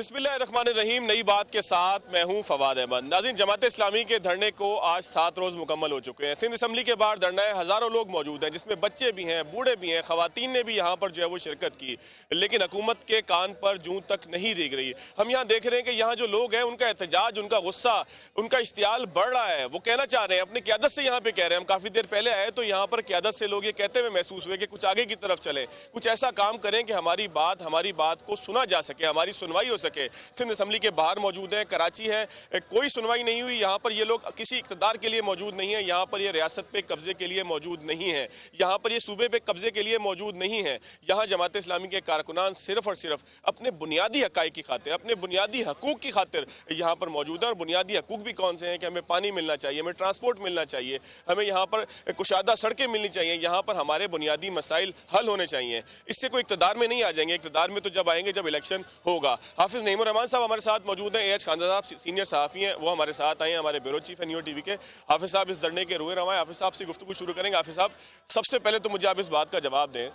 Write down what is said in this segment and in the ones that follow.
बिस्मिल्लाहिर्रहमानिर्रहीम। नई बात के साथ मैं हूं फवाद अहमद। नाज़रीन, जमात इस्लामी के धरने को आज 7 रोज़ मुकम्मल हो चुके हैं। सिंध असम्बली के बाहर धरना है, हज़ारों लोग मौजूद हैं, जिसमें बच्चे भी हैं, बूढ़े भी हैं, ख़वातीन ने भी यहाँ पर जो है वो शिरकत की, लेकिन हुकूमत के कान पर जूं तक नहीं दिख रही। हम यहाँ देख रहे हैं कि यहाँ जो लोग हैं उनका एहतजाज, उनका गुस्सा, उनका इश्तियाल बढ़ रहा है। वो कहना चाह रहे हैं, अपनी क़यादत से यहाँ पे कह रहे हैं। हम काफ़ी देर पहले आए तो यहाँ पर क़यादत से लोग ये कहते हुए महसूस हुए कि कुछ आगे की तरफ चलें, कुछ ऐसा काम करें कि हमारी बात को सुना जा सके, हमारी सुनवाई हो सके। सिंध असम्बली के बाहर मौजूद है, कराची है, कोई सुनवाई नहीं हुई। यहाँ पर ये लोग किसी इक़्तिदार के लिए मौजूद नहीं है, यहाँ पर ये रियासत पे कब्जे के लिए मौजूद नहीं है, यहाँ पर ये सूबे पे कब्जे के लिए मौजूद नहीं है। यहाँ जमात इस्लामी के कारकुनान सिर्फ और सिर्फ अपने बुनियादी हक़ाइक़ की खातिर, अपने बुनियादी हकूक़ की खातिर यहाँ पर मौजूद है। और बुनियादी हकूक़ भी कौन से हैं कि हमें पानी मिलना चाहिए, हमें ट्रांसपोर्ट मिलना चाहिए, हमें यहाँ पर कुशादा सड़कें मिलनी चाहिए, यहाँ पर हमारे बुनियादी मसाइल हल होने चाहिए। इससे कोई इक़्तिदार में नहीं आ जाएंगे, इक़्तिदार में तो जब आएंगे जब इलेक्शन होगा। हाफिज़ नईमुर रहमान साहब हमारे साथ मौजूद हैं, AH खानदान साहब सीनियर सहाफ़ी हैं, वो हमारे साथ आए हैं, हमारे ब्यूरो चीफ है न्यूज़ टीवी के। हाफिज़ साहब इस धरने के रुए रवा हैं, हाफिज़ साहब से गुफ्तगू शुरू करेंगे। हाफिज़ साहब, सबसे पहले तो मुझे आप इस बात का जवाब दें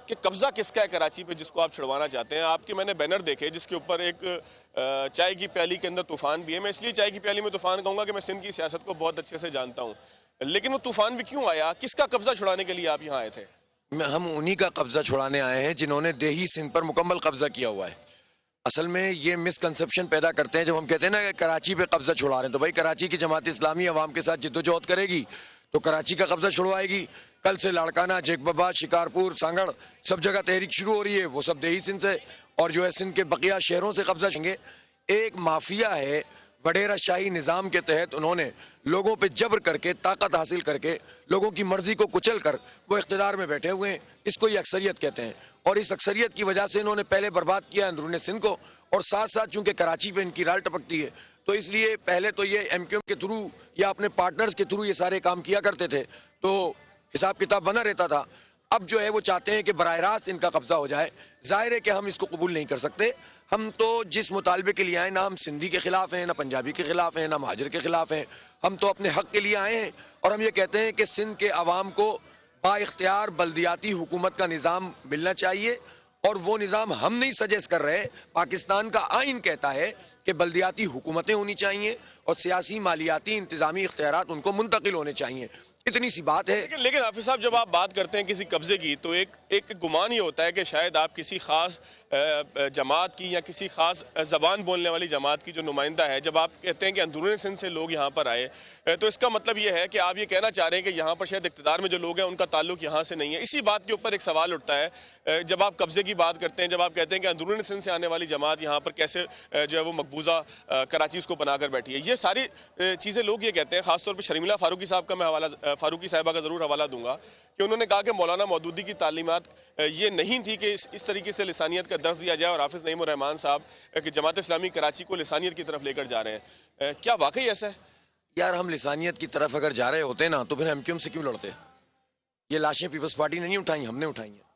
कि कब्ज़ा किसका है कराची पे जिसको आप छुड़वाना चाहते हैं। आपके मैंने बैनर देखे जिसके ऊपर एक चाय की प्याली के अंदर तूफ़ान भी है। मैं इसलिए चाय की प्याली में तूफ़ान कहूँगा कि मैं सिंध की सियासत को बहुत अच्छे से जानता हूँ, लेकिन वो तूफ़ान भी क्यों आया, किसका कब्ज़ा छुड़ाने के लिए आप यहाँ आए थे? हम उन्हीं का कब्जा छुड़ाने आए हैं जिन्होंने देही सिंध पर मुकम्मल कब्जा किया हुआ है। असल में ये मिसकंसेप्शन पैदा करते हैं जब हम कहते हैं ना कि कराची पे कब्जा छुड़ा रहे हैं, तो भाई कराची की जमात इस्लामी अवाम के साथ जिद्दोजहद करेगी तो कराची का कब्जा छुड़वाएगी। कल से लाड़काना, जेकबाबा, शिकारपुर, सांगड़ सब जगह तहरीक शुरू हो रही है, वो सब देही सिंध से और जो है सिंध के बकिया शहरों से कब्जा करेंगे। एक माफिया है, वडेरा शाही निज़ाम के तहत उन्होंने लोगों पे जबर करके, ताकत हासिल करके, लोगों की मर्जी को कुचल कर वो इख्तिदार में बैठे हुए हैं। इसको ये अक्सरियत कहते हैं और इस अक्सरियत की वजह से इन्होंने पहले बर्बाद किया अंदरूनी सिंध को, और साथ साथ चूंकि कराची पे इनकी राल टपकती है तो इसलिए पहले तो ये MQM के थ्रू या अपने पार्टनर्स के थ्रू ये सारे काम किया करते थे, तो हिसाब किताब बना रहता था। अब जो है वो चाहते हैं कि बराह रास्त इनका कब्जा हो जाए। जाहिर है कि हम इसको कबूल नहीं कर सकते। हम तो जिस मुतालबे के लिए आए, ना हम सिंधी के खिलाफ हैं, ना पंजाबी के खिलाफ हैं, ना महाजर के खिलाफ हैं, हम तो अपने हक के लिए आए हैं। और हम ये कहते हैं कि सिंध के अवाम को बाइख्तियार बल्दियाती हुकूमत का निज़ाम मिलना चाहिए, और वो निज़ाम हम नहीं सजेस्ट कर रहे। पाकिस्तान का आइन कहता है कि बल्दियाती हुकूमतें होनी चाहिए और सियासी, मालियाती, इंतज़ामी इख्तियारात उनको मुंतकिल होने चाहिए। इतनी सी बात है। लेकिन हाफिज़ साहब, जब आप बात करते हैं किसी कब्जे की तो एक गुमान ये होता है कि शायद आप किसी खास जमात की या किसी खास ज़बान बोलने वाली जमात की जो नुमाइंदा है, जब आप कहते हैं कि अंदरूनी सिंध से लोग यहाँ पर आए, तो इसका मतलब ये है कि आप ये कहना चाह रहे हैं कि यहाँ पर शायद इक़्तिदार में जो लोग हैं उनका ताल्लुक यहाँ से नहीं है। इसी बात के ऊपर एक सवाल उठता है जब आप कब्जे की बात करते हैं, जब आप कहते हैं कि अंदरूनी सिंध से आने वाली जमात यहाँ पर कैसे जो है वो मकबूजा कराची उसको बनाकर बैठी है। ये सारी चीज़ें लोग ये कहते हैं, खासतौर पर शर्मिला फारूकी साहब का मैं हवाला, फारूकी साहिबा का ज़रूर हवाला दूंगा, कि उन्होंने कहा कि मौलाना मौदूदी की तालीमात ये नहीं थी कि इस तरीके से लिसानियत का दर्ज दिया जाए, और हाफिज़ नईमुर रहमान साहब कि जमात इस्लामी कराची को लिसानियत की तरफ लेकर जा रहे हैं। क्या वाकई ऐसा है? यार, हम लिसानियत की तरफ अगर जा रहे होते ना तो फिर MQM से क्यों लड़ते? ये लाशें पीपल्स पार्टी ने नहीं उठाई, हमने उठाई हैं।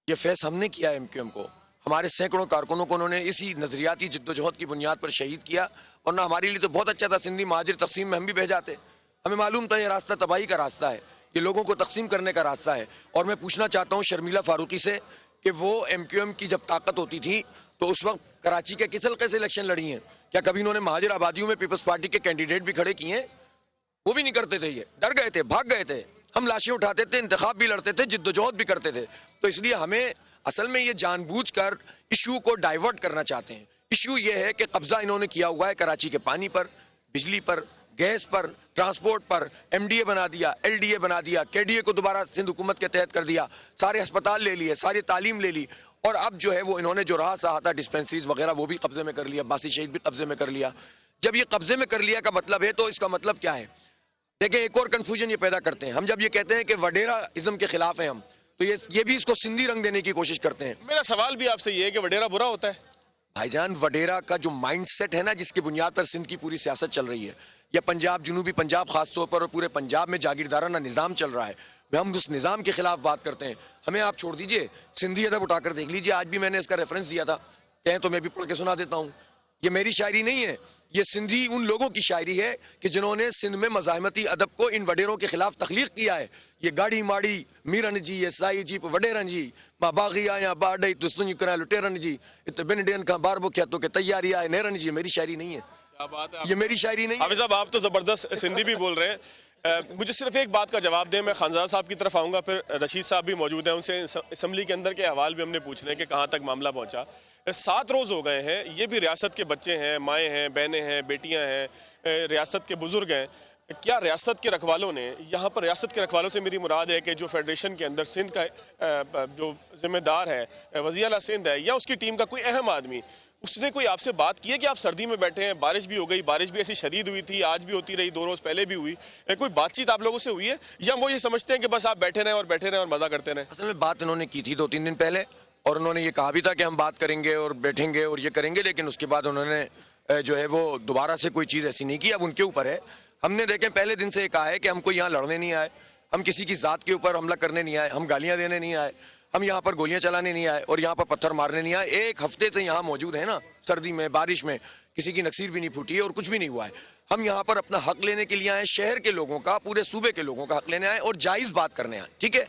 ये फैस हमने किया है MQM को। हमारे सैकड़ों कारकुनों को उन्होंने इसी नजरियाती जिद्दोजहद की बुनियाद पर शहीद किया, और ना हमारे लिए तो बहुत अच्छा था, सिंधी महाजिर तकसीम में हम भी बह जाते। हमें मालूम था ये रास्ता तबाही का रास्ता है, ये लोगों को तकसीम करने का रास्ता है। और मैं पूछना चाहता हूँ शर्मिला फारूकी से कि वो MQM की जब ताकत होती थी तो उस वक्त कराची के किस हल्के से इलेक्शन लड़ी हैं? क्या कभी इन्होंने महाजिर आबादियों में पीपल्स पार्टी के कैंडिडेट भी खड़े किए हैं? वो भी नहीं करते थे। ये डर गए थे, भाग गए थे। हम लाशें उठाते थे, इंतखाब भी लड़ते थे, जिद्दोजहद भी करते थे। तो इसलिए हमें असल में ये जानबूझकर इशू को डाइवर्ट करना चाहते हैं। इशू ये है कि कब्जा इन्होंने किया हुआ है कराची के पानी पर, बिजली पर, गैस पर, ट्रांसपोर्ट पर। MDA बना दिया, LDA बना दिया, KDA को दोबारा सिंध हुकूमत के तहत कर दिया, सारे अस्पताल ले लिए, सारी तालीम ले ली, और अब जो है वो इन्होंने जो रहा सहा था डिस्पेंसरीज वगैरह वो भी कब्जे में कर लिया, बासी शहीद भी कब्जे में कर लिया। जब ये कब्जे में कर लिया का मतलब है तो इसका मतलब क्या है? देखें, एक और कंफ्यूजन ये पैदा करते हैं। हम जब ये कहते हैं कि वडेरा इज्म के खिलाफ हैं हम, तो ये भी इसको सिंधी रंग देने की कोशिश करते हैं। मेरा सवाल भी आपसे ये है कि वडेरा बुरा होता है? भाईजान, वडेरा का जो माइंडसेट है ना, जिसकी बुनियाद पर सिंध की पूरी सियासत चल रही है, या पंजाब, जनूबी पंजाब खास तौर पर, और पूरे पंजाब में जागीरदाराना निज़ाम चल रहा है, हम उस निज़ाम के खिलाफ बात करते हैं। हमें आप छोड़ दीजिए, सिंधी अदब उठाकर देख लीजिए। आज भी मैंने इसका रेफरेंस दिया था, कहें तो मैं भी पढ़ के सुना देता हूँ। یہ میری شاعری نہیں ہے، یہ سندھی ان لوگوں کی شاعری ہے کہ جنہوں نے سندھ میں مزاحمتی ادب کو ان وڈیروں کے خلاف تخلیق کیا ہے. یہ گاڑی ماڑی میرن جی، یہ سائی جی وڈیرن جی، ماں باغی آیا باڈئی تو سنج کرا لٹیرن جی، ات بن ڈین کا بار بکیا تو کہ تیاری آئے نیرن جی. میری شاعری نہیں ہے، کیا بات ہے. یہ میری شاعری نہیں ہے. حافظ صاحب آپ تو زبردست سندھی بھی بول رہے ہیں. مجھے صرف ایک بات کا جواب دیں. میں خانزادہ صاحب کی طرف آؤں گا، پھر رشید صاحب بھی موجود ہیں، ان سے اسمبلی کے اندر کے حوال بھی ہم نے پوچھنے ہیں کہ کہاں تک معاملہ پہنچا. 7 روز ہو گئے ہیں، یہ بھی ریاست کے بچے ہیں، مائیں ہیں، بہنیں ہیں، بیٹیاں ہیں، ریاست کے بزرگ ہیں. کیا ریاست کے رکھوالوں نے یہاں پر، ریاست کے رکھوالوں سے میری مراد ہے کہ جو فیڈریشن کے اندر سندھ کا جو ذمہ دار ہے، وزیر اعلیٰ سندھ ہے، یا اس کی ٹیم کا کوئی اہم آدمی، اس نے کوئی آپ سے بات کی ہے کہ آپ سردی میں بیٹھے ہیں، بارش بھی ہو گئی، بارش بھی ایسی شدید ہوئی تھی، آج بھی ہوتی رہی، 2 روز پہلے بھی ہوئی، کوئی بات چیت آپ لوگوں سے ہوئی ہے، یا وہ یہ سمجھتے ہیں کہ بس آپ بیٹھے رہیں اور بیٹھے رہیں اور مزہ کرتے رہیں؟ اصل میں بات انہوں نے کی تھی 2-3 دن پہلے، اور انہوں نے یہ کہا بھی تھا کہ ہم بات کریں گے اور بیٹھیں گے اور یہ کریں گے، لیکن اس کے بعد انہوں نے جو ہے وہ دوبارہ سے کوئی چیز ایسی نہیں کی. اب ان کے اوپر ہے. ہم نے دیکھیں پہلے دن سے یہ کہا ہے کہ ہم کو یہاں لڑنے نہیں آئے، ہم کسی کی ذات کے اوپر حملہ کرنے نہیں آئے، ہم گالیاں دینے نہیں آئے، ہم یہاں پر گولیاں چلانے نہیں آئے اور یہاں پر پتھر مارنے نہیں آئے. 1 ہفتے سے یہاں موجود ہیں نا، سردی میں بارش میں کسی کی نکسیر بھی نہیں پھوٹی ہے اور کچھ بھی نہیں ہوا ہے. ہم یہاں پر اپنا حق لینے کے لیے آئے، شہر کے لوگوں کا، پورے صوبے کے لوگوں کا حق لینے آئے اور جائز بات کرنے آئے. ٹھیک ہے،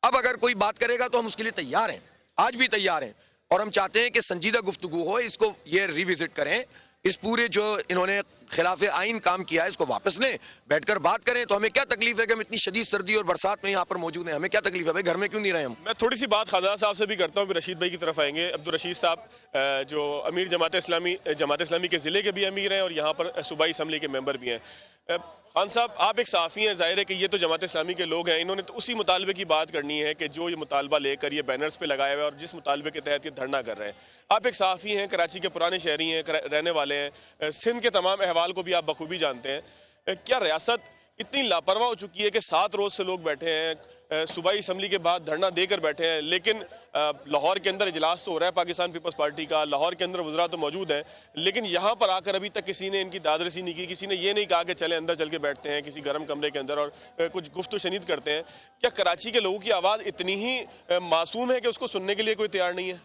اب اگر کوئی بات کرے گا تو ہم اس کے لیے تیار ہیں، آج بھی تیار ہیں، اور ہم چاہتے ہیں کہ سنجیدہ گفتگو ہو، اس کو یہ ریوزٹ کریں، اس پورے جو انہوں نے خلاف آئین کام کیا ہے اس کو واپس لیں، بیٹھ کر بات کریں. تو ہمیں کیا تکلیف ہے کہ ہم اتنی شدید سردی اور برسات میں یہاں پر موجود ہیں؟ ہمیں کیا تکلیف ہے بھائی؟ گھر میں کیوں نہیں رہے ہم؟ میں تھوڑی سی بات خانزادہ صاحب سے بھی کرتا ہوں، پھر رشید بھائی کی طرف آئیں گے. عبدالرشید صاحب جو امیر جماعت اسلامی کے ضلع کے بھی امیر ہیں اور یہاں پر صوبائی اسمبلی کے ممبر بھی ہیں. خان صاحب، آپ ایک صحافی ہیں، ظاہر ہے کہ یہ تو جماعت اسلامی کے لوگ ہیں، انہوں نے تو اسی مطالبے کی بات کرنی ہے کہ جو یہ مطالبہ لے کر یہ بینرز پہ لگائے ہوئے اور جس مطالبے کے تحت یہ دھرنا کر رہے ہیں. آپ ایک صحافی ہیں، کراچی کے پرانے شہری ہیں، رہنے والے ہیں، سندھ کے تمام احوال کو بھی آپ بخوبی جانتے ہیں. کیا ریاست اتنی لاپرواہ ہو چکی ہے کہ 7 روز سے لوگ بیٹھے ہیں، صوبائی اسمبلی کے بعد دھرنا دے کر بیٹھے ہیں، لیکن لاہور کے اندر اجلاس تو ہو رہا ہے پاکستان پیپلز پارٹی کا، لاہور کے اندر وزراء تو موجود ہیں، لیکن یہاں پر آ کر ابھی تک کسی نے ان کی داد رسی نہیں کی، کسی نے یہ نہیں کہا کہ چلیں اندر چل کے بیٹھتے ہیں کسی گرم کمرے کے اندر اور کچھ گفت و شنید کرتے ہیں. کیا کراچی کے لوگوں کی آواز اتنی ہی معصوم ہے کہ اس کو سننے کے لیے کوئی تیار نہیں ہے؟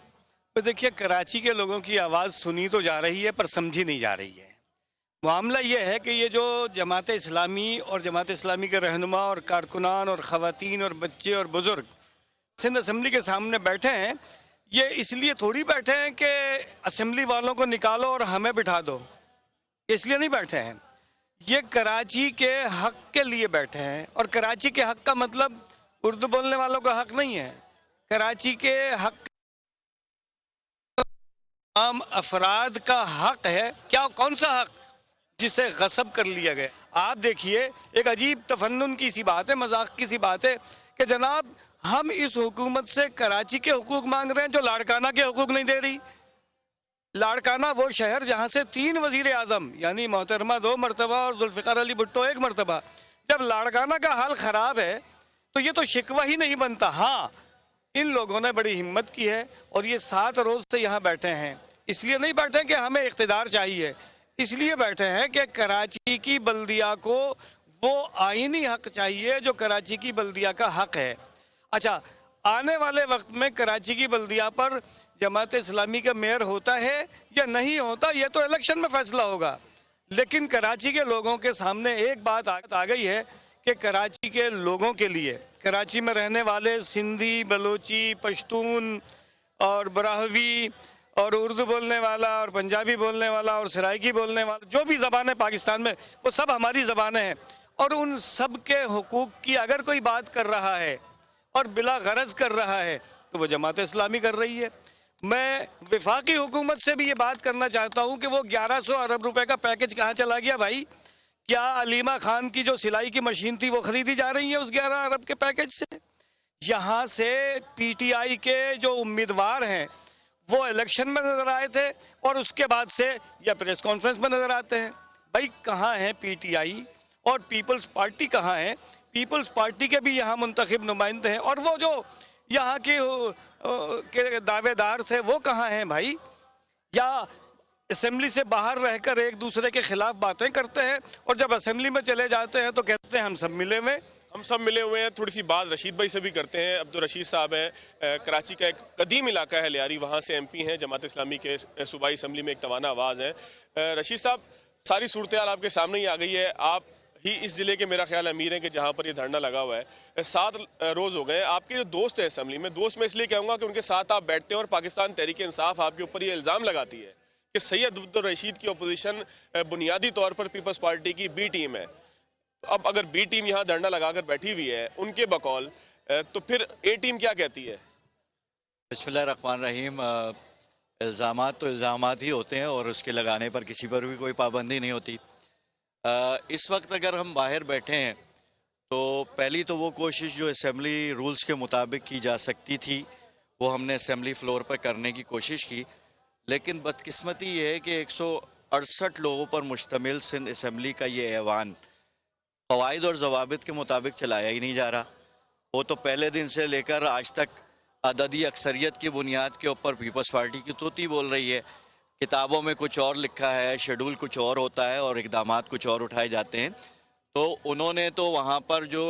تو دیکھیے، کراچی کے لوگوں کی آواز سنی تو جا رہی ہے پر سمجھی نہیں جا رہی ہے. معاملہ یہ ہے کہ یہ جو جماعت اسلامی اور جماعت اسلامی کے رہنما اور کارکنان اور خواتین اور بچے اور بزرگ سندھ اسمبلی کے سامنے بیٹھے ہیں، یہ اس لیے تھوڑی بیٹھے ہیں کہ اسمبلی والوں کو نکالو اور ہمیں بٹھا دو، اس لیے نہیں بیٹھے ہیں. یہ کراچی کے حق کے لیے بیٹھے ہیں، اور کراچی کے حق کا مطلب اردو بولنے والوں کا حق نہیں ہے. کراچی کے حق عام افراد کا حق ہے. کیا کون سا حق جسے غصب کر لیا گیا؟ آپ دیکھیے، ایک عجیب تفنن کی سی بات ہے، مذاق کی سی بات ہے کہ جناب ہم اس حکومت سے کراچی کے حقوق مانگ رہے ہیں جو لاڑکانہ کے حقوق نہیں دے رہی. لاڑکانہ وہ شہر جہاں سے 3 وزیر اعظم یعنی محترمہ 2 مرتبہ اور ذوالفقار علی بھٹو 1 مرتبہ، جب لاڑکانہ کا حال خراب ہے تو یہ تو شکوہ ہی نہیں بنتا. ہاں، ان لوگوں نے بڑی ہمت کی ہے اور یہ 7 روز سے یہاں بیٹھے ہیں. اس لیے نہیں بیٹھے کہ ہمیں اقتدار چاہیے، اس لیے بیٹھے ہیں کہ کراچی کی بلدیہ کو وہ آئینی حق چاہیے جو کراچی کی بلدیہ کا حق ہے. اچھا، آنے والے وقت میں کراچی کی بلدیہ پر جماعت اسلامی کا میئر ہوتا ہے یا نہیں ہوتا، یہ تو الیکشن میں فیصلہ ہوگا. لیکن کراچی کے لوگوں کے سامنے ایک بات آ گئی ہے کہ کراچی کے لوگوں کے لیے، کراچی میں رہنے والے سندھی، بلوچی، پشتون اور براہوی اور اردو بولنے والا اور پنجابی بولنے والا اور سرائکی بولنے والا، جو بھی زبانیں پاکستان میں، وہ سب ہماری زبانیں ہیں. اور ان سب کے حقوق کی اگر کوئی بات کر رہا ہے اور بلا غرض کر رہا ہے تو وہ جماعت اسلامی کر رہی ہے. میں وفاقی حکومت سے بھی یہ بات کرنا چاہتا ہوں کہ وہ 1100 ارب روپے کا پیکج کہاں چلا گیا بھائی؟ کیا علیمہ خان کی جو سلائی کی مشین تھی وہ خریدی جا رہی ہے اس 11 ارب کے پیکج سے؟ یہاں سے پی ٹی آئی کے جو امیدوار ہیں وہ الیکشن میں نظر آئے تھے اور اس کے بعد سے یا پریس کانفرنس میں نظر آتے ہیں. بھائی کہاں ہے پی ٹی آئی اور پیپلز پارٹی کہاں ہے؟ پیپلز پارٹی کے بھی یہاں منتخب نمائندے ہیں، اور وہ جو یہاں کے دعوے دار تھے وہ کہاں ہیں بھائی؟ یا اسمبلی سے باہر رہ کر ایک دوسرے کے خلاف باتیں کرتے ہیں اور جب اسمبلی میں چلے جاتے ہیں تو کہتے ہیں ہم سب ملے ہوئے. हम सब मिले हुए हैं, थोड़ी सी बात रशीद भाई से भी करते हैं। अब तो रशीद साहब हैं, कराची का एक कदीम इलाका है लियारी, वहाँ से MP हैं, जमात इस्लामी के सूबाई असम्बली में एक तवाना आवाज़ है। रशीद साहब, सारी सूरत हाल आपके सामने ही आ गई है। आप ही इस ज़िले के मेरा ख्याल अमीर हैं कि जहाँ पर ये धरना लगा हुआ है। 7 रोज़ हो गए। आपके जो दोस्त हैं असम्बली में, दोस्त मैं इसलिए कहूँगा कि उनके साथ आप बैठते हैं और पाकिस्तान तहरीक इंसाफ आपके ऊपर ये इल्ज़ाम लगाती है कि सैयद अब्दुल रशीद की अपोजिशन बुनियादी तौर पर पीपल्स पार्टी की B टीम है। अब अगर B टीम यहाँ धरना लगाकर बैठी हुई है उनके बकौल, तो फिर A टीम क्या कहती है? बिस्मिल्लाहिर्रहमानिर्रहीम। इल्ज़ामात तो इल्ज़ामात ही होते हैं और उसके लगाने पर किसी पर भी कोई पाबंदी नहीं होती। इस वक्त अगर हम बाहर बैठे हैं तो पहली तो वो कोशिश जो असेंबली रूल्स के मुताबिक की जा सकती थी वो हमने असेंबली फ्लोर पर करने की कोशिश की, लेकिन बदकिस्मती ये है कि 168 लोगों पर मुश्तमिल सिंध असेंबली का ये ऐवान क़वाइद और ज़वाबित के मुताबिक चलाया ही नहीं जा रहा। वो तो पहले दिन से लेकर आज तक अददी अक्सरियत की बुनियाद के ऊपर पीपल्स पार्टी की तूती बोल रही है। किताबों में कुछ और लिखा है, शेड्यूल कुछ और होता है और इक़दामात कुछ और उठाए जाते हैं। तो उन्होंने तो वहाँ पर जो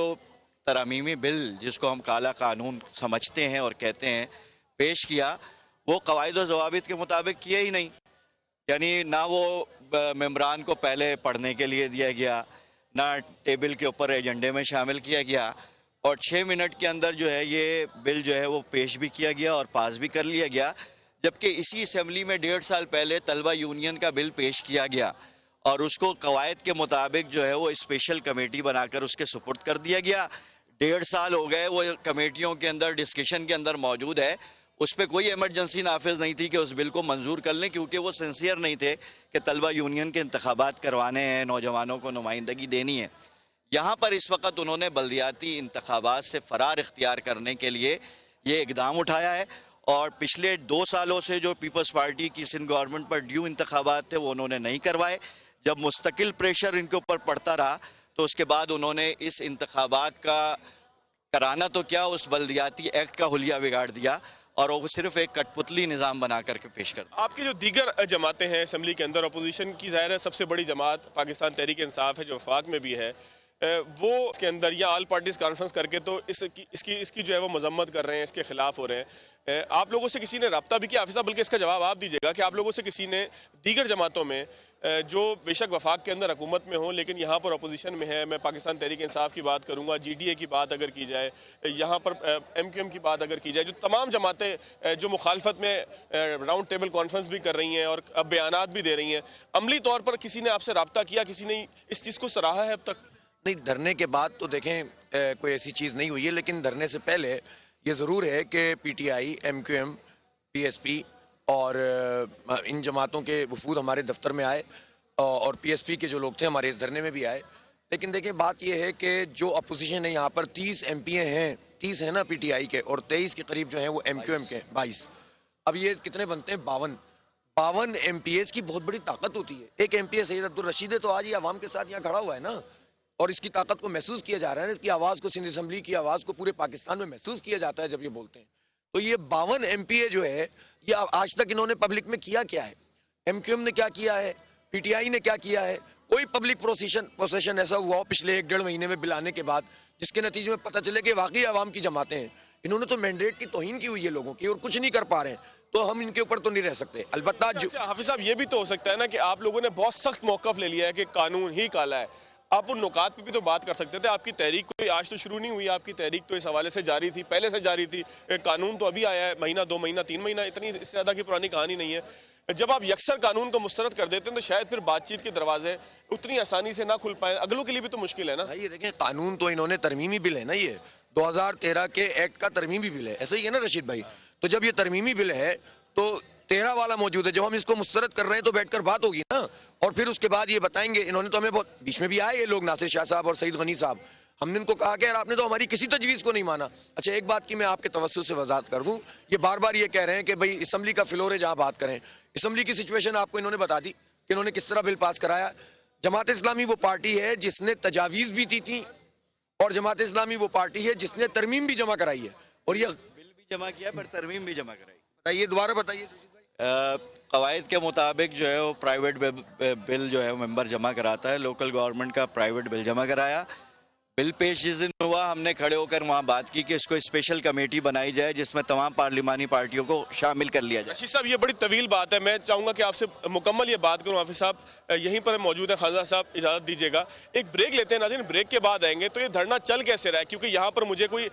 तरमीमी बिल जिसको हम काला कानून समझते हैं और कहते हैं पेश किया, वो क़वाइद और ज़वाबित के मुताबिक किया ही नहीं। यानी ना वो मेंबरान को पहले पढ़ने के लिए दिया गया, ना टेबल के ऊपर एजेंडे में शामिल किया गया, और 6 मिनट के अंदर जो है ये बिल जो है वो पेश भी किया गया और पास भी कर लिया गया। जबकि इसी असेंबली में 1.5 साल पहले तलबा यूनियन का बिल पेश किया गया और उसको कवायद के मुताबिक जो है वो स्पेशल कमेटी बनाकर उसके सुपुर्द कर दिया गया। 1.5 साल हो गए, वो कमेटियों के अंदर डिस्कशन के अंदर मौजूद है। उस पर कोई इमरजेंसी नाफिज नहीं थी कि उस बिल को मंजूर कर लें, क्योंकि वो सिंसियर नहीं थे कि तलबा यूनियन के इंतखाबात करवाने हैं, नौजवानों को नुमाइंदगी देनी है। यहाँ पर इस वक्त उन्होंने बल्दियाती इंतखाबात से फरार इख्तियार करने के लिए ये इकदाम उठाया है और पिछले 2 सालों से जो पीपल्स पार्टी की सिंध गवर्नमेंट पर ड्यू इंतखाबात थे वो उन्होंने नहीं करवाए। जब मुस्तकिल प्रेशर इनके ऊपर पड़ता रहा तो उसके बाद उन्होंने इस इंतखाबात का कराना तो क्या, उस बल्दियाती एक्ट का हुलिया बिगाड़ दिया और वो सिर्फ एक कठपुतली निज़ाम बना करके पेश कर। आपकी जो दीगर जमातें हैं असम्बली के अंदर, अपोजिशन की ज़ाहिर है सबसे बड़ी जमात पाकिस्तान तहरीक इंसाफ है जो वफाक में भी है, वो इसके अंदर या ऑल पार्टीज कॉन्फ्रेंस करके तो इसकी जो है वो मजम्मत कर रहे हैं, इसके खिलाफ हो रहे हैं। आप लोगों से किसी ने रब्ता भी किया? हाफिज़ साहब, बल्कि इसका जवाब आप दीजिएगा कि आप लोगों से किसी ने दीगर जमातों में जो बेशक वफाक के अंदर हुकूमत में हो लेकिन यहाँ पर अपोजिशन में है, मैं पाकिस्तान तहरीक इंसाफ की बात करूँगा, GDA की बात अगर की जाए, यहाँ पर MQM की बात अगर की जाए, जो तमाम जमातें जो मुखालफत में राउंड टेबल कॉन्फ्रेंस भी कर रही हैं और अब बयानात भी दे रही हैं, अमली तौर पर किसी ने आपसे रब्ता किया, किसी ने इस चीज़ को सराहा है अब तक? नहीं, धरने के बाद तो देखें कोई ऐसी चीज़ नहीं हुई है, लेकिन धरने से पहले ये ज़रूर है कि PTI, MQM, PSP और इन जमातों के वफूद हमारे दफ्तर में आए और PSP के जो लोग थे हमारे इस धरने में भी आए। लेकिन देखिए बात ये है कि जो अपोजिशन है यहाँ पर 30 MP हैं, 30 हैं ना PTI के, और 23 के करीब जो हैं वो MQM के 22। अब ये कितने बनते हैं? 52 MPs की बहुत बड़ी ताकत होती है। एक MP सैयद अब्दुल रशीद है तो आज ये अवाम के साथ यहाँ खड़ा हुआ है ना, और इसकी ताकत को महसूस किया जा रहा है, इसकी आवाज़ को, सिंध असम्बली की आवाज़ को पूरे पाकिस्तान में महसूस किया जाता है जब ये बोलते हैं। तो ये 52 MPA जो है, ये आज तक इन्होंने पब्लिक में किया क्या है? MQM ने क्या किया है? PTI ने क्या किया है? कोई पब्लिक प्रोसेशन ऐसा हुआ हो पिछले 1-1.5 महीने में बिल आने के बाद जिसके नतीजे में पता चले कि वाकई आवाम की जमातें हैं? इन्होंने तो मैंडेट की तौहीन की हुई है लोगों की और कुछ नहीं कर पा रहे हैं, तो हम इनके ऊपर तो नहीं रह सकते। अलबत्ता हाफिज़ साहब, ये भी तो हो सकता है ना कि आप लोगों ने बहुत सख्त मौक़िफ़ ले लिया है कि कानून ही काला है। आप उन नुकात पे भी तो बात कर सकते थे। आपकी तहरीक कोई आज तो शुरू नहीं हुई, आपकी तहरीक तो इस हवाले से जारी थी, पहले से जारी थी। कानून तो अभी आया है, महीना, 2 महीना, 3 महीना, इतनी इससे ज़्यादा की पुरानी कहानी नहीं है। जब आप यकसर कानून को मुस्तरद कर देते हैं तो शायद फिर बातचीत के दरवाजे उतनी आसानी से ना खुल पाए। अगलों के लिए भी तो मुश्किल है ना। ये देखें, कानून तो इन्होंने तरमीमी बिल है ना, ये 2013 के एक्ट का तरमीमी बिल है, ऐसा ही है ना रशीद भाई? तो जब ये तरमीमी बिल है तो 13 वाला मौजूद है। जब हम इसको मुस्तरद कर रहे हैं तो बैठकर बात होगी ना, और फिर उसके बाद ये बताएंगे। इन्होंने तो हमें बहुत बीच में भी आए ये लोग, नासिर शाह साहब और सईद गनी साहब, हमने इनको कहा कि यार आपने तो हमारी किसी तजवीज़ को नहीं माना। अच्छा, एक बात की मैं आपके तवज्जुह से वजाहत कर दूं, ये बार बार ये कह रहे हैं कि भाई असम्बली का फ्लोर है जहाँ बात करें। असम्बली की सिचुएशन आपको इन्होंने बता दी कि इन्होंने किस तरह बिल पास कराया। जमात इस्लामी वो पार्टी है जिसने तजावीज़ भी दी थी और जमात इस्लामी वो पार्टी है जिसने तरमीम भी जमा कराई है, और ये बिल भी जमा किया पर तरमीम भी जमा कराई। बताइए, दोबारा बताइए। कवायद के मुताबिक जो है वो प्राइवेट बिल जो है वो मेंबर जमा कराता है। लोकल गवर्नमेंट का प्राइवेट बिल जमा कराया, بل پیش جس دن ہوا ہم نے کھڑے ہو کر وہاں بات کی کہ اس کو اسپیشل کمیٹی بنائی جائے جس میں تمام پارلیمانی پارٹیوں کو شامل کر لیا جائے. رشید صاحب یہ بڑی طویل بات ہے, میں چاہوں گا کہ آپ سے مکمل یہ بات کروں. حافظ صاحب یہیں پر موجود ہیں, خالدہ صاحب اجازت دیجیے گا ایک بریک لیتے ہیں. ناظرین بریک کے بعد آئیں گے. تو یہ دھرنا چل کیسے رہا ہے, کیونکہ یہاں پر مجھے کوئی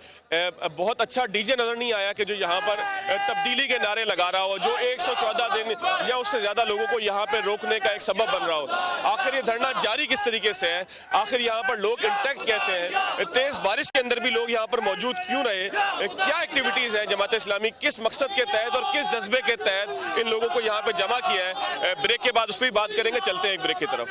بہت اچھا ڈی جے نظر نہیں آیا کہ جو یہاں پر تبدیلی کے نعرے لگا رہا ہو, جو 114 دن یا اس سے زیادہ لوگوں کو یہاں پہ روکنے کا ایک سبب بن رہا ہو. آخر یہ دھرنا جاری کس طریقے سے ہے, آخر یہاں پر لوگ انٹیکٹ کیسے ہیں, تیز بارش کے اندر بھی لوگ یہاں پر موجود کیوں رہے, کیا ایکٹیویٹیز ہیں جماعت اسلامی کس مقصد کے تحت اور کس جذبے کے تحت ان لوگوں کو یہاں پہ جمع کیا ہے. بریک کے بعد اس پہ بھی بات کریں گے. چلتے ہیں ایک بریک کی طرف.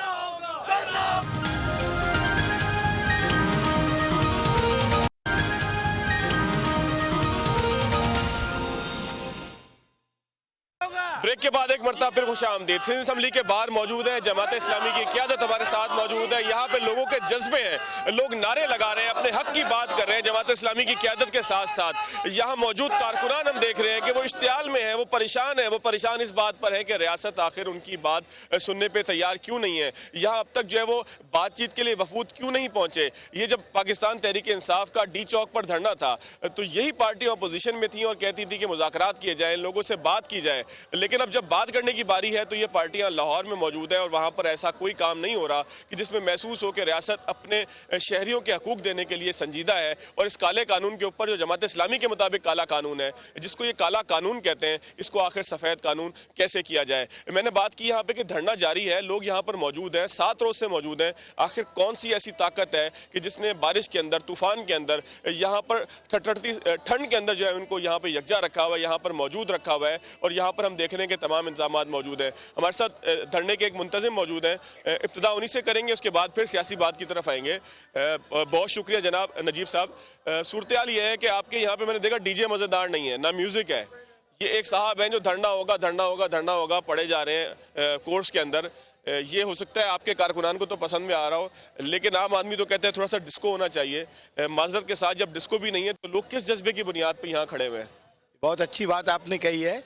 بریک کے بعد ایک مرتبہ پھر خوش آمدید. سندھ اسمبلی کے باہر موجود ہیں, جماعت اسلامی کی قیادت ہمارے ساتھ موجود ہے. یہاں پہ لوگوں کے جذبے ہیں, لوگ نعرے لگا رہے ہیں, اپنے حق کی بات کر رہے ہیں جماعت اسلامی کی قیادت کے ساتھ ساتھ. یہاں موجود کارکنان ہم دیکھ رہے ہیں کہ وہ اشتعال میں ہیں, وہ پریشان ہیں. وہ پریشان اس بات پر ہے کہ ریاست آخر ان کی بات سننے پہ تیار کیوں نہیں ہے. یہاں اب تک جو ہے وہ بات چیت کے لیے وفود کیوں نہیں پہنچے. یہ جب پاکستان تحریک انصاف کا ڈی چوک پر دھرنا تھا تو یہی پارٹیاں اپوزیشن میں تھیں اور کہتی تھی کہ مذاکرات کیے جائیں, لوگوں سے بات کی جائے. لیکن اب جب بات کرنے کی باری ہے تو یہ پارٹیاں لاہور میں موجود ہیں اور وہاں پر ایسا کوئی کام نہیں ہو رہا کہ جس میں محسوس ہو کہ ریاست اپنے شہریوں کے حقوق دینے کے لیے سنجیدہ ہے. اور اس کالے قانون کے اوپر جو جماعت اسلامی کے مطابق کالا قانون ہے, جس کو یہ کالا قانون کہتے ہیں, اس کو آخر سفید قانون کیسے کیا جائے. میں نے بات کی یہاں پہ کہ دھرنا جاری ہے, لوگ یہاں پر موجود ہیں, 7 روز سے موجود ہیں. آخر کون سی ایسی طاقت ہے کہ جس نے بارش کے اندر, طوفان کے اندر, یہاں پر ٹھنڈ کے اندر جو ہے ان کو یہاں پہ یکجا رکھا ہوا ہے, یہاں پر موجود رکھا ہوا ہے. اور یہاں پر ہم دیکھ رہے ہیں کہ تمام انتظامات موجود ہیں. ہمارے ساتھ دھرنے کے ایک منتظم موجود ہیں, ابتدا انہی سے کریں گے, اس کے بعد پھر سیاسی بات کی طرف آئیں گے. بہت شکریہ جناب نجیب صاحب. صورتحال یہ ہے کہ آپ کے یہاں پہ میں نے دیکھا ڈی جے مزیدار نہیں ہے, نہ میوزک ہے. یہ ایک صاحب ہیں جو دھرنا ہوگا دھرنا ہوگا دھرنا ہوگا پڑھے جا رہے ہیں کورس کے اندر. یہ ہو سکتا ہے آپ کے کارکنان کو تو پسند میں آ رہا ہو, لیکن عام آدمی تو کہتے ہیں تھوڑا سا ڈسکو ہونا چاہیے. معذرت کے ساتھ جب ڈسکو بھی نہیں ہے تو لوگ کس جذبے کی بنیاد پہ یہاں کھڑے ہوئے ہیں؟ بہت اچھی بات آپ نے کہی ہے.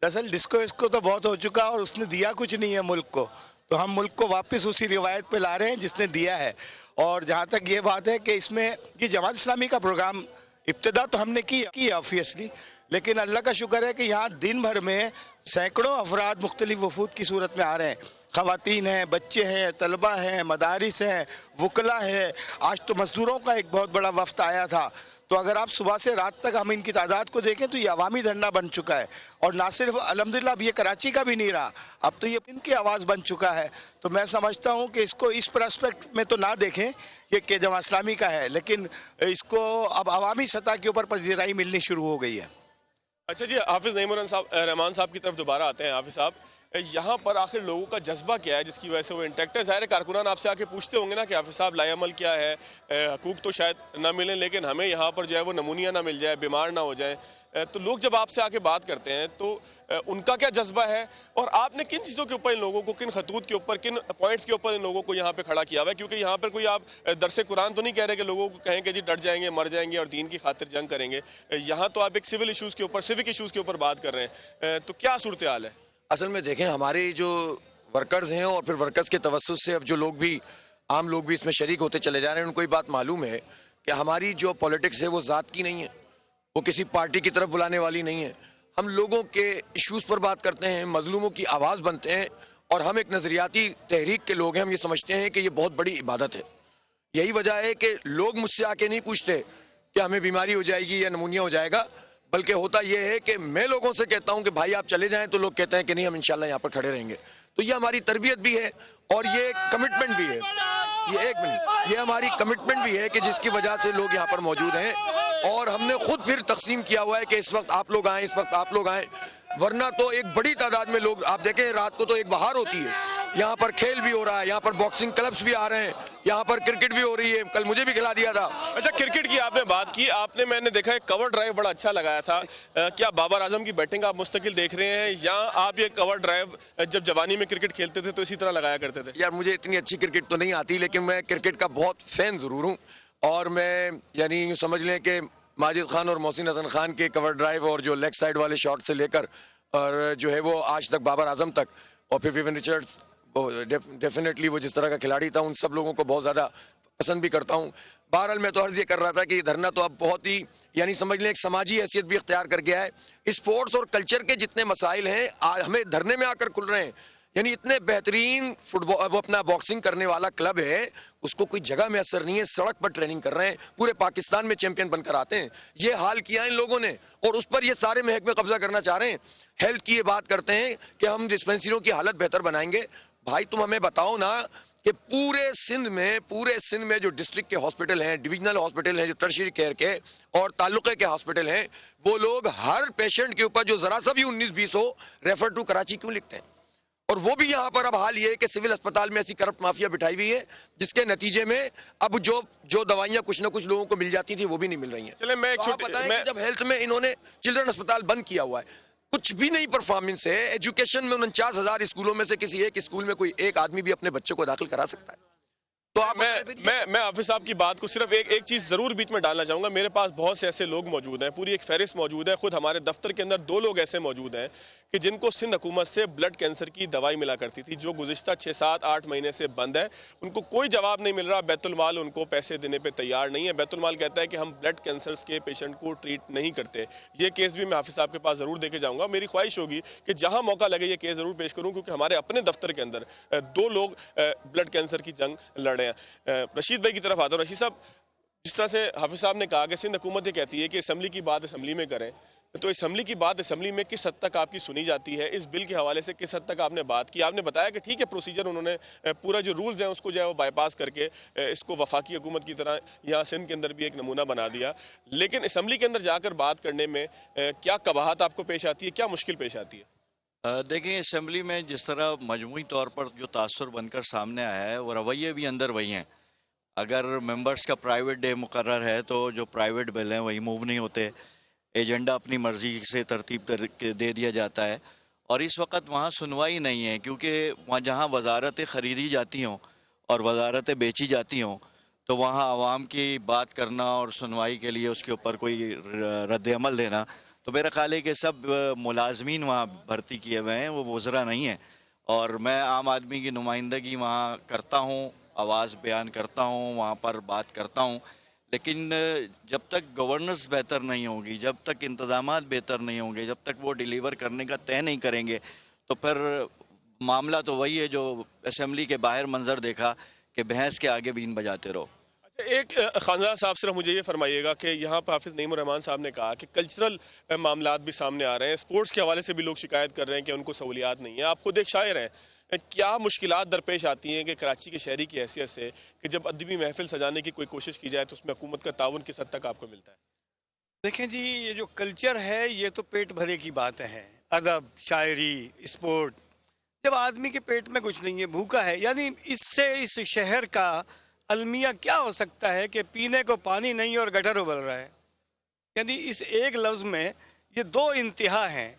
دراصل ڈسکو اس کو تو بہت ہو چکا اور اس نے دیا کچھ نہیں ہے ملک کو, تو ہم ملک کو واپس اسی روایت پہ لا رہے ہیں جس نے دیا ہے. اور جہاں تک یہ بات ہے کہ اس میں یہ جماعت اسلامی کا پروگرام ابتدا تو ہم نے کی آبویسلی, لیکن اللہ کا شکر ہے کہ یہاں دن بھر میں سینکڑوں افراد مختلف وفود کی صورت میں آ رہے ہیں. خواتین ہیں, بچے ہیں, طلبہ ہیں, مدارس ہیں, وکلا ہے. آج تو مزدوروں کا ایک بہت بڑا وفد آیا تھا. تو اگر آپ صبح سے رات تک ہم ان کی تعداد کو دیکھیں تو یہ عوامی دھرنا بن چکا ہے. اور نہ صرف الحمدللہ اب یہ کراچی کا بھی نہیں رہا, اب تو یہ ان کی آواز بن چکا ہے. تو میں سمجھتا ہوں کہ اس کو اس پرسپیکٹ میں تو نہ دیکھیں یہ کہ جماعت اسلامی کا ہے, لیکن اس کو اب عوامی سطح کے اوپر پذیرائی ملنی شروع ہو گئی ہے. اچھا جی, حافظ نعیم الرحمان صاحب کی طرف دوبارہ آتے ہیں. حافظ صاحب, یہاں پر آخر لوگوں کا جذبہ کیا ہے جس کی وجہ سے وہ انٹیکٹ ہے؟ ظاہر کارکنان آپ سے آ کے پوچھتے ہوں گے نا کہ حافظ صاحب لائے عمل کیا ہے, حقوق تو شاید نہ ملیں لیکن ہمیں یہاں پر جو ہے وہ نمونیا نہ مل جائے, بیمار نہ ہو جائیں. تو لوگ جب آپ سے آ کے بات کرتے ہیں تو ان کا کیا جذبہ ہے, اور آپ نے کن چیزوں کے اوپر ان لوگوں کو, کن خطوط کے اوپر, کن پوائنٹس کے اوپر ان لوگوں کو یہاں پہ کھڑا کیا ہوا ہے؟ کیونکہ یہاں پر کوئی آپ درس قرآن تو نہیں کہہ رہے کہ لوگوں کو کہیں کہ جی ڈٹ جائیں گے, مر جائیں گے اور دین کی خاطر جنگ کریں گے. یہاں تو آپ ایک سول ایشوز کے اوپر, سیوک ایشوز کے اوپر بات کر رہے ہیں. تو کیا صورتحال ہے؟ اصل میں دیکھیں, ہمارے جو ورکرز ہیں اور پھر ورکرز کے توسط سے اب جو لوگ بھی, عام لوگ بھی اس میں شریک ہوتے چلے جا رہے ہیں, ان کو یہ بات معلوم ہے کہ ہماری جو پولیٹکس ہے وہ ذات کی نہیں ہے, وہ کسی پارٹی کی طرف بلانے والی نہیں ہے. ہم لوگوں کے ایشوز پر بات کرتے ہیں, مظلوموں کی آواز بنتے ہیں, اور ہم ایک نظریاتی تحریک کے لوگ ہیں. ہم یہ سمجھتے ہیں کہ یہ بہت بڑی عبادت ہے. یہی وجہ ہے کہ لوگ مجھ سے آ کے نہیں پوچھتے کہ ہمیں بیماری ہو جائے گی یا نمونیا ہو جائے گا, بلکہ ہوتا یہ ہے کہ میں لوگوں سے کہتا ہوں کہ بھائی آپ چلے جائیں, تو لوگ کہتے ہیں کہ نہیں ہم انشاءاللہ یہاں پر کھڑے رہیں گے. تو یہ ہماری تربیت بھی ہے اور یہ کمٹمنٹ بھی ہے. یہ ہماری کمٹمنٹ بھی ہے کہ جس کی وجہ سے لوگ یہاں پر موجود ہیں. اور ہم نے خود پھر تقسیم کیا ہوا ہے کہ اس وقت آپ لوگ آئیں, اس وقت آپ لوگ آئیں, ورنہ تو ایک بڑی تعداد میں لوگ, آپ دیکھیں رات کو تو ایک بہار ہوتی ہے, یہاں پر کھیل بھی ہو رہا ہے, یہاں پر باکسنگ کلبز بھی آ رہے ہیں, یہاں پر کرکٹ بھی ہو رہی ہے, کل مجھے بھی کھلا دیا تھا. اچھا, کرکٹ کی آپ نے بات کی, آپ نے, میں نے دیکھا ہے کور ڈرائیو بڑا اچھا لگایا تھا. کیا بابر اعظم کی بیٹنگ آپ مستقل دیکھ رہے ہیں, یا آپ یہ کور ڈرائیو جب جوانی میں کرکٹ کھیلتے تھے تو اسی طرح لگایا کرتے تھے؟ یار مجھے اتنی اچھی کرکٹ تو نہیں آتی, لیکن میں کرکٹ کا بہت فین ضرور ہوں. اور میں یعنی یوں سمجھ لیں کہ ماجد خان اور محسن حسن خان کے کور ڈرائیو اور جو لیگ سائڈ والے شاٹ سے لے کر اور جو ہے وہ آج تک بابر اعظم تک, اور پھر ویون ریچرڈز डेफिनेटली वो जिस तरह का खिलाड़ी था उन सब लोगों को बहुत ज़्यादा पसंद भी करता हूँ। बहरहाल मैं तो अर्ज ये कर रहा था कि धरना तो अब बहुत ही यानी समझ लें एक समाजी हैसियत भी इख्तियार कर गया है। स्पोर्ट्स और कल्चर के जितने मसाइल हैं हमें धरने में आकर खुल रहे हैं। यानी इतने बेहतरीन फुटबॉल वो अपना बॉक्सिंग करने वाला क्लब है, उसको कोई जगह में असर नहीं है, सड़क पर ट्रेनिंग कर रहे हैं, पूरे पाकिस्तान में चैंपियन बनकर आते हैं। ये हाल किया इन लोगों ने और उस पर ये सारे महकमे कब्जा करना चाह रहे हैं। हेल्थ की ये बात करते हैं कि हम डिस्पेंसरियों की हालत बेहतर बनाएंगे। भाई तुम हमें बताओ ना कि पूरे सिंध में जो डिस्ट्रिक्ट के हॉस्पिटल हैं, डिविजनल हॉस्पिटल हैं, जो टर्शियरी केयर के और ताल्लुके के हॉस्पिटल हैं, वो लोग हर पेशेंट के ऊपर जो जरा सा भी 19-20 हो रेफर टू कराची क्यों लिखते हैं? और वो भी यहाँ पर अब हाल ये है कि सिविल अस्पताल में ऐसी करप्ट माफिया बिठाई हुई है जिसके नतीजे में अब जो दवाइयाँ कुछ ना कुछ लोगों को मिल जाती थी वो भी नहीं मिल रही हैं। चले मैं एक तो आप बताएं कि जब हेल्थ में इन्होंने चिल्ड्रन अस्पताल बंद किया हुआ है, कुछ भी नहीं परफॉर्मेंस है। एजुकेशन में 49,000 स्कूलों में से किसी एक स्कूल में कोई एक आदमी भी अपने बच्चे को दाखिल करा सकता है। तो आप मैं हाफिज साहब की बात को सिर्फ एक चीज जरूर बीच में डालना चाहूंगा। मेरे पास बहुत से ऐसे लोग मौजूद हैं, पूरी एक फहरिस्त मौजूद है। खुद हमारे दफ्तर के अंदर 2 लोग ऐसे मौजूद हैं कि जिनको सिंध हुकूमत से ब्लड कैंसर की दवाई मिला करती थी, जो गुज़िश्ता 6, 7, 8 महीने से बंद है। उनको कोई जवाब नहीं मिल रहा। बैतुल माल उनको पैसे देने पर तैयार नहीं है। बैतुल माल कहता है कि हम ब्लड कैंसर के पेशेंट को ट्रीट नहीं करते। ये केस भी मैं हाफिज साहब के पास जरूर देके जाऊंगा। मेरी ख्वाहिश होगी कि जहां मौका लगे ये केस जरूर पेश करूं, क्योंकि हमारे अपने दफ्तर के अंदर 2 लोग ब्लड कैंसर की जंग लड़ रहे हैं। रशीद भाई की तरफ आता हूं। रशीद साहब, जिस तरह से हाफिज साहब ने कहा कि सिंध हुकूमत ये कहती है कि असेंबली की बात असेंबली में करें, तो असेंबली की बात असेंबली में किस हद तक आपकी सुनी जाती है? इस बिल के हवाले से किस हद तक आपने बात की? आपने बताया कि ठीक है प्रोसीजर उन्होंने पूरा जो रूल्स हैं उसको जो है वो बाईपास करके इसको वफाकी हुकूमत की तरह यहाँ सिंध के अंदर भी एक नमूना बना दिया, लेकिन असेंबली के अंदर जाकर बात करने में क्या कबाहत आपको पेश आती है, क्या मुश्किल पेश आती है? देखिए, असेंबली में जिस तरह मजमूई तौर पर जो तासुर बनकर सामने आया है वो रवैये भी अंदर वही हैं। अगर मेंबर्स का प्राइवेट डे मुकर्रर है तो जो प्राइवेट बिल हैं वही मूव नहीं होते, एजेंडा अपनी मर्ज़ी से तरतीब करके दे दिया जाता है। और इस वक्त वहाँ सुनवाई नहीं है, क्योंकि वहाँ जहाँ वजारतें ख़रीदी जाती हों और वजारतें बेची जाती हों तो वहाँ आवाम की बात करना और सुनवाई के लिए उसके ऊपर कोई रद्द-ए-अमल देना, तो मेरा ख्याल है कि सब मुलाजमीन वहाँ भर्ती किए हुए हैं, वो वज़रा नहीं है। और मैं आम आदमी की नुमाइंदगी वहाँ करता हूँ, आवाज़ बयान करता हूँ, वहाँ पर बात करता हूँ, लेकिन जब तक गवर्नेंस बेहतर नहीं होगी, जब तक इंतज़ामात बेहतर नहीं होंगे, जब तक वो डिलीवर करने का तय नहीं करेंगे, तो फिर मामला तो वही है जो असेंबली के बाहर मंजर देखा कि भैंस के आगे बीन बजाते रहो। एक खानदान साहब सिर्फ मुझे ये फरमाइएगा कि यहाँ पर हाफिज नईमुर रहमान साहब ने कहा कि कल्चरल मामलात भी सामने आ रहे हैं, स्पोर्ट्स के हवाले से भी लोग शिकायत कर रहे हैं कि उनको सहूलियात नहीं है। आप खुद एक शायर हैं, क्या मुश्किलात दरपेश आती हैं कि कराची के शहरी की हैसियत से कि जब अदबी महफिल सजाने की कोई कोशिश की जाए तो उसमें हुकूमत का ताउन किस हद तक आपको मिलता है? देखें जी, ये जो कल्चर है ये तो पेट भरे की बात है। अदब, शायरी, स्पोर्ट, जब आदमी के पेट में कुछ नहीं है, भूखा है, यानी इससे इस शहर का अलमिया क्या हो सकता है कि पीने को पानी नहीं और गटर उबल रहा है। यानी इस एक लफ्ज़ में ये 2 इंतहा हैं,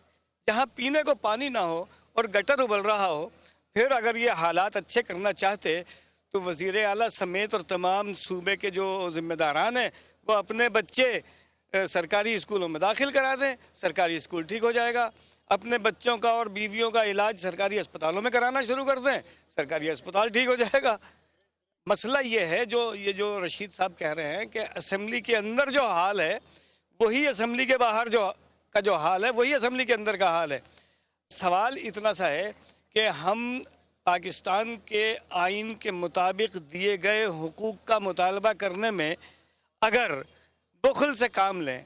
जहाँ पीने को पानी ना हो और गटर उबल रहा हो। फिर अगर ये हालात अच्छे करना चाहते तो वज़ीर आला समेत और तमाम सूबे के जो ज़िम्मेदारान हैं वो अपने बच्चे सरकारी स्कूलों में दाखिल करा दें, सरकारी स्कूल ठीक हो जाएगा। अपने बच्चों का और बीवियों का इलाज सरकारी अस्पतालों में कराना शुरू कर दें, सरकारी अस्पताल ठीक हो जाएगा। मसला ये है ये जो रशीद साहब कह रहे हैं कि असेंबली के अंदर जो हाल है वही असेंबली के बाहर जो हाल है वही असेंबली के अंदर का हाल है। सवाल इतना सा है कि हम पाकिस्तान के आइन के मुताबिक दिए गए हुकूक का मुतालबा करने में अगर बुखल से काम लें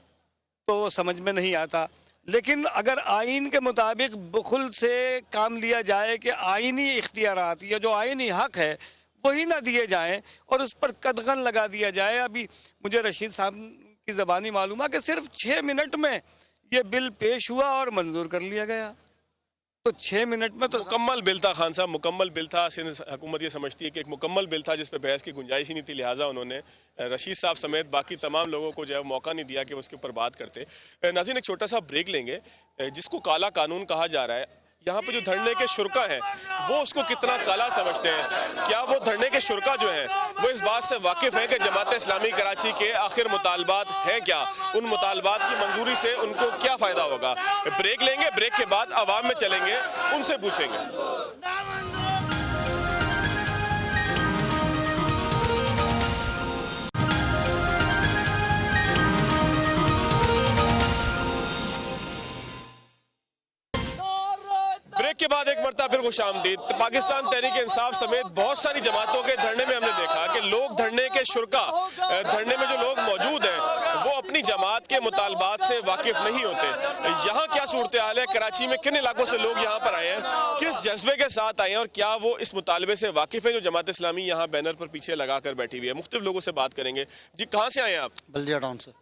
तो वो समझ में नहीं आता, लेकिन अगर आइन के मुताबिक बुखल से काम लिया जाए कि आइनी इख्तियारात या जो आइनी हक है वही ना दिए जाएं और उस पर कदगन लगा दिया जाए। अभी मुझे रशीद साहब की ज़बानी मालूम है कि सिर्फ 6 मिनट में ये बिल पेश हुआ और मंजूर कर लिया गया। तो 6 मिनट में तो मुकम्मल बिल था खान साहब, मुकम्मल बिल था। सिंध हुकूमत ये समझती है कि एक मुकम्मल बिल था जिस पर बहस की गुंजाइश ही नहीं थी, लिहाजा उन्होंने रशीद साहब समेत बाकी तमाम लोगों को जो है मौका नहीं दिया कि उसके ऊपर बात करते। नाज़रीन, एक छोटा सा ब्रेक लेंगे। जिसको काला कानून कहा जा रहा है, यहाँ पे जो धरने के शुरका हैं वो उसको कितना काला समझते हैं? क्या वो धरने के शुरका जो हैं वो इस बात से वाकिफ हैं कि जमात इस्लामी कराची के आखिर मुतालबात हैं क्या? उन मुतालबात की मंजूरी से उनको क्या फ़ायदा होगा? ब्रेक लेंगे, ब्रेक के बाद आवाम में चलेंगे, उनसे पूछेंगे। खुश आमदीद। पाकिस्तान तहरीक इंसाफ समेत बहुत सारी जमातों के धरने में हमने देखा कि लोग धरने के शुरा, धरने में जो लोग मौजूद हैं वो अपनी जमात के मुतालबात से वाकिफ नहीं होते। यहाँ क्या सूरत हाल है, कराची में किन इलाकों से लोग यहाँ पर आए हैं, किस जज्बे के साथ आए हैं और क्या वो इस मुतालबे से वाकिफ है जो जमात इस्लामी यहाँ बैनर पर पीछे लगा कर बैठी हुई है। मुख्तलिफ लोगों से बात करेंगे। जी, कहाँ से आए हैं आप? बल्दिया टाउन से।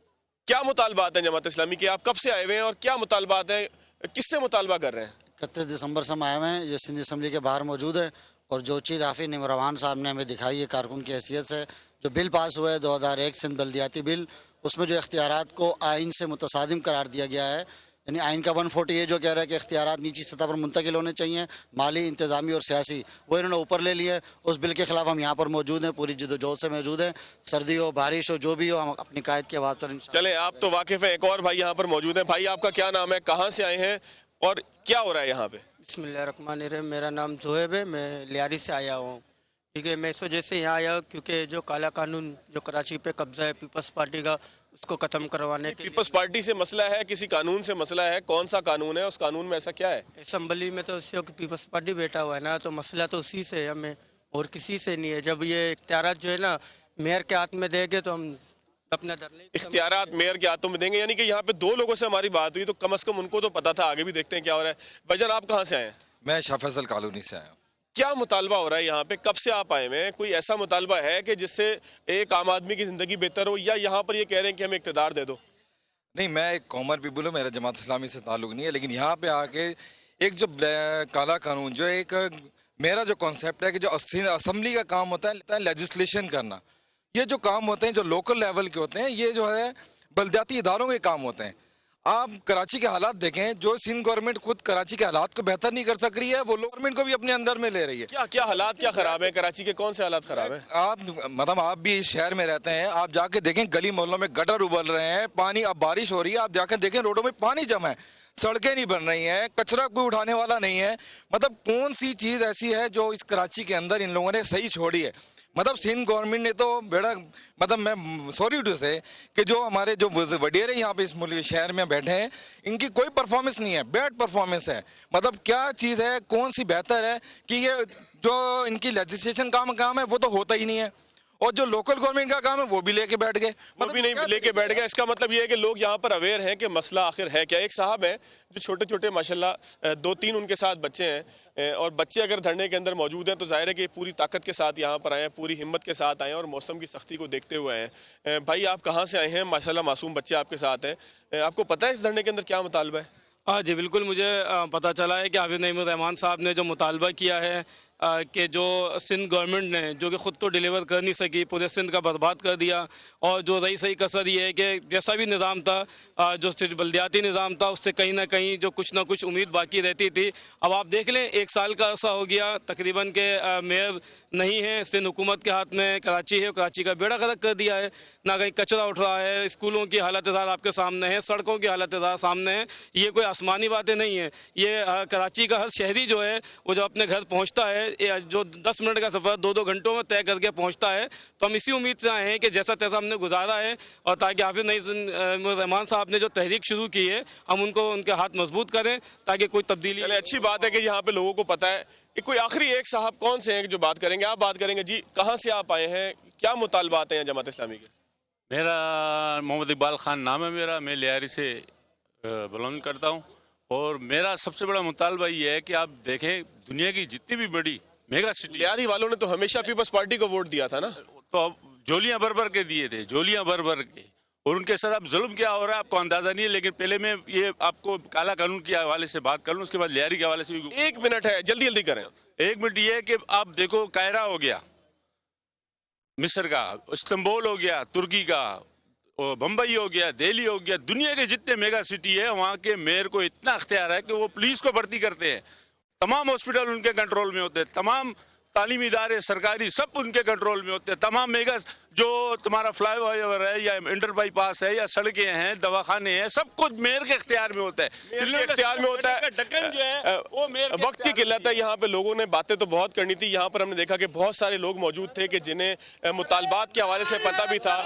क्या मुतालबात हैं जमात इस्लामी के, आप कब से आए हुए हैं और क्या मुतालबात हैं, किससे मुतालबा कर रहे हैं? 31 दिसंबर से हम आए हुए हैं, ये सिंध असम्बली के बाहर मौजूद है और जो चीज़ हाफिज निमरवान साहब ने हमें दिखाई है कारकुन की हैसियत से, जो बिल पास हुआ है 2001 सिंध बल्दियाती बिल, उसमें जो इख्तियारात को आइन से मुतसादिम करार दिया गया है, यानी आइन का 140 ये जो कह रहा है कि इख्तियारात निजी सतह पर मुंतकिल होने चाहिए, माली, इंतजामी और सियासी, वो इन्होंने ऊपर ले लिए। उस बिल के खिलाफ हम यहाँ पर मौजूद हैं, पूरी जद्दोजहद से मौजूद हैं। सर्दी हो, बारिश हो, जो भी हो, हम अपनी कायद की आवाज़ पर चले, आप तो वाकिफ हैं। एक और भाई यहाँ पर मौजूद है। भाई, आपका क्या नाम है, कहाँ से आए हैं और क्या हो रहा है यहाँ पे? बिस्मिल्लाहिर्रहमानिर्रहीम, मेरा नाम जोहेब है, मैं लियारी से आया हूँ। ठीक है, मैं इस वजह से यहाँ आया हूँ क्योंकि जो काला कानून जो कराची पे कब्जा है पीपल्स पार्टी का, उसको ख़त्म करवाने के पीपल्स पार्टी से मसला है, किसी कानून से मसला है? कौन सा कानून है, उस कानून में ऐसा क्या है? असम्बली में तो उसी पीपल्स पार्टी बैठा हुआ है ना, तो मसला तो उसी से है, हमें और किसी से नहीं है। जब ये इख्तियारात जो है ना मेयर के हाथ में देंगे तो हम अपना धरने इख्तियारात मेयर के हाथों में देंगे, यानी कि यहाँ पे दो लोगों से हमारी बात हुई तो कम से कम उनको तो पता था। आगे भी देखते हैं क्या हो रहा है। भाईजान, आप कहाँ से आए हैं? मैं शाह फैसल कॉलोनी से आया हूँ। क्या मुतालबा हो रहा है यहाँ पे, कब से आप आए हैं? कोई ऐसा मुतालबा है कि जिससे एक आम आदमी की जिंदगी बेहतर हो, या यहाँ पर ये कह रहे हैं कि हमें इक़्तिदार दे दो? नहीं, मैं एक कॉमन पीपल हूँ, मेरा जमात इस्लामी से ताल्लुक़ नहीं है, लेकिन यहाँ पे आके एक जो काला कानून, जो एक मेरा जो कॉन्सेप्ट है कि जो असम्बली का काम होता है लेजिस्लेशन करना, ये जो काम होते हैं जो लोकल लेवल के होते हैं, ये जो है बलदियाती इदारों के काम होते हैं। आप कराची के हालात देखें, जो सिंध गवर्नमेंट खुद कराची के हालात को बेहतर नहीं कर सक रही है, वो गवर्नमेंट को भी अपने अंदर में ले रही है। क्या क्या हालात क्या खराब है कराची के, कौन से हालात खराब है? आप मतलब आप भी इस शहर में रहते हैं, आप जाके देखें गली मोहल्लों में गटर उबल रहे हैं, पानी, अब बारिश हो रही है, आप जाकर देखें रोडों में पानी जमा है, सड़कें नहीं बन रही हैं, कचरा कोई उठाने वाला नहीं है। मतलब कौन सी चीज़ ऐसी है जो इस कराची के अंदर इन लोगों ने सही छोड़ी है? मतलब सिंध गवर्नमेंट ने तो बेड़ा, मतलब मैं सॉरी टू से कि जो हमारे जो वडेरे यहाँ पे इस मुल्क शहर में बैठे हैं, इनकी कोई परफॉर्मेंस नहीं है, बैड परफॉर्मेंस है। मतलब क्या चीज़ है, कौन सी बेहतर है कि ये जो इनकी लेजिस्लेशन काम है वो तो होता ही नहीं है, और जो लोकल गवर्नमेंट का काम है वो भी लेके बैठ गए, वो भी नहीं लेके बैठ गए। इसका मतलब ये है कि लोग यहाँ पर अवेयर हैं कि मसला आखिर है क्या। एक साहब हैं जो छोटे छोटे माशाल्लाह 2-3 उनके साथ बच्चे हैं, और बच्चे अगर धरने के अंदर मौजूद हैं तो जाहिर है कि पूरी ताकत के साथ यहाँ पर आए हैं, पूरी हिम्मत के साथ आए हैं और मौसम की सख्ती को देखते हुए आए हैं। भाई, आप कहाँ से आए हैं? माशाल्लाह मासूम बच्चे आपके साथ हैं, आपको पता है इस धरने के अंदर क्या मुतालबा है? हाँ जी, बिल्कुल मुझे पता चला है कि हाफिज नईमुर्रहमान साहब ने जो मुतालबा किया है कि जो सिंध गवर्नमेंट ने, जो कि ख़ुद तो डिलीवर कर नहीं सकी, पूरे सिंध का बर्बाद कर दिया, और जो रही सही कसर ये है कि जैसा भी निज़ाम था, जो बल्दियाती निज़ाम था, उससे कहीं ना कहीं जो कुछ ना कुछ उम्मीद बाकी रहती थी। अब आप देख लें, 1 साल का अरसा हो गया तकरीबन के मेयर नहीं है, सिंध हुकूमत के हाथ में कराची है, कराची का बेड़ा गर्क कर दिया है, ना कहीं कचरा उठ रहा है, स्कूलों की हालत आपके सामने है, सड़कों की हालत सामने है। ये कोई आसमानी बातें नहीं है, ये कराची का हर शहरी जो है वो जब अपने घर पहुँचता है, जो 10 मिनट का सफ़र 2-2 घंटों में तय करके पहुंचता है। तो हम इसी उम्मीद से आए हैं कि जैसा तैसा हमने गुजारा है, और ताकि हाफिज नईमुर्रहमान साहब ने जो तहरीक शुरू की है हम उनको उनके हाथ मजबूत करें ताकि कोई तब्दीली। अच्छी बात है कि यहाँ पे लोगों को पता है। कोई आखिरी एक साहब कौन से हैं जो बात करेंगे? आप बात करेंगे। जी, कहाँ से आप आए हैं, क्या मुतालबात हैं जमात इस्लामी के? मेरा मोहम्मद इकबाल खान नाम है मेरा, मैं लियारी से बिलोंग करता हूँ, और मेरा सबसे बड़ा मुतालबा ये है कि आप देखें दुनिया की जितनी भी बड़ी मेगा सिटी, लियारी वालों ने तो हमेशा पीपल्स पार्टी को वोट दिया था ना, तो अब जोलियां भर के दिए थे, जोलियां भर के, और उनके साथ अब जुल्म क्या हो रहा है आपको अंदाजा नहीं है। लेकिन पहले मैं ये आपको काला कानून के हवाले से बात कर लूँ, उसके बाद लियारी के हवाले से भी 1 मिनट है, जल्दी जल्दी करें। 1 मिनट ये है कि आप देखो, कायरा हो गया मिस्र का, इस्तांबुल हो गया तुर्की का, बम्बई हो गया, दिल्ली हो गया, दुनिया के जितने मेगा सिटी है वहाँ के मेयर को इतना अख्तियार है कि वो पुलिस को भर्ती करते हैं, तमाम हॉस्पिटल उनके कंट्रोल में होते हैं, तमाम तालीमी इदारे सरकारी सब उनके कंट्रोल में होते हैं, तमाम मेगा जो तुम्हारा फ्लाई ओवर है या इंटर बाईपास है या सड़कें हैं, दवाखाने हैं, सब कुछ मेयर के इख्तियार में होता है। मेयर के इख्तियार में होता है। ढक्कन जो है वो मेयर के वक्त की किल्लत है। यहाँ पे लोगों ने बातें तो बहुत करनी थी। यहाँ पर हमने देखा कि बहुत सारे लोग मौजूद थे कि जिन्हें मुतालबात के हवाले से पता भी था,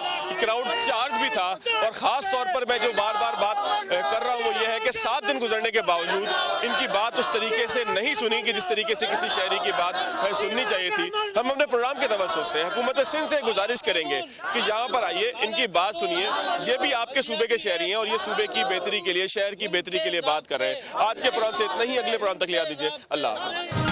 क्राउड चार्ज भी था। और ख़ास तौर पर मैं जो बार बार बात कर रहा हूँ वो ये है कि 7 दिन गुजरने के बावजूद इनकी बात उस तरीके से नहीं सुनी कि जिस तरीके से किसी शहरी की बात सुननी चाहिए थी। हम अपने प्रोग्राम के तवज्जुह से हुकूमत सिंध से गुजारिश करेंगे कि यहाँ पर आइए, इनकी बात सुनिए। ये भी आपके सूबे के शहरी हैं और ये सूबे की बेहतरी के लिए, शहर की बेहतरी के लिए बात कर रहे हैं। आज के प्रोग्राम से इतना ही। अगले प्रोग्राम तक लिया दीजिए। अल्लाह हाफ़िज़।